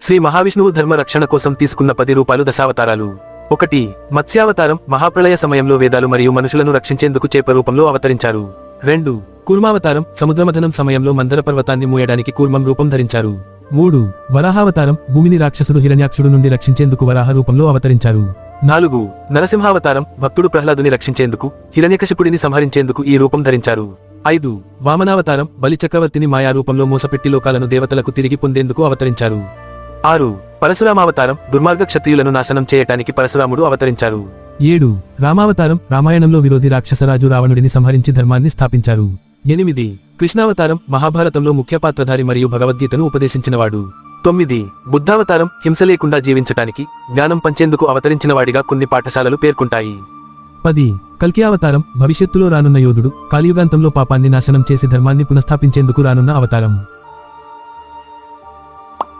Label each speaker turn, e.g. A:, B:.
A: శ్రీ మహావిష్ణువు ధర్మ రక్షణ కోసం తీసుకున్న 10 రూపాలు దశావతారాలు. 1. మత్స్యావతారం, మహాప్రళయ సమయంలో వేదాలు మరియు మనుషులను రక్షించేందుకు చేప రూపంలో అవతరించారు. 2. కూర్మావతారం, సముద్రమథనం సమయంలో మందర పర్వతాన్ని మూయడానికి కూర్మం రూపం ధరించారు. 3. వరాహావతారం, భూమిని రాక్షసుడు హిరణ్యాక్షుడు నుండి రక్షించేందుకు వరాహ రూపంలో అవతరించారు. 4. నరసింహావతారం, భక్తుడు ప్రహ్లాదుని రక్షించేందుకు, హిరణ్యకశిపుడిని సంహరించేందుకు ఈ రూపం ధరించారు. 5. వామనావతారం, బలి చక్రవర్తిని మాయా రూపంలో మోసపెట్టి లోకాలను దేవతలకు తిరిగి పొందేందుకు అవతరించారు. 6. పరశురామావతారం, దుర్మార్గ క్షత్రియులను నాశనం చేయటానికి పరశురాముడు అవతరించారు. 7. రామావతారం, రామాయణంలో విరోధి రాక్షసరాజు రావణుడిని సంహరించి ధర్మాన్ని స్థాపించారు. 8. కృష్ణావతారం, మహాభారతంలో ముఖ్య పాత్రధారి మరియు భగవద్గీతను ఉపదేశించినవాడు. 9. బుద్ధావతారం, హింస లేకుండా జీవించటానికి, జ్ఞానం పంచేందుకు అవతరించినవాడిగా కొన్ని పాఠశాలలు పేర్కొంటాయి. 10. కల్కి అవతారం, భవిష్యత్తులో రానున్న యోధుడు, కలియుగాంతంలో పాపాన్ని నాశనం చేసి ధర్మాన్ని పునఃస్థాపించేందుకు రానున్న అవతారం.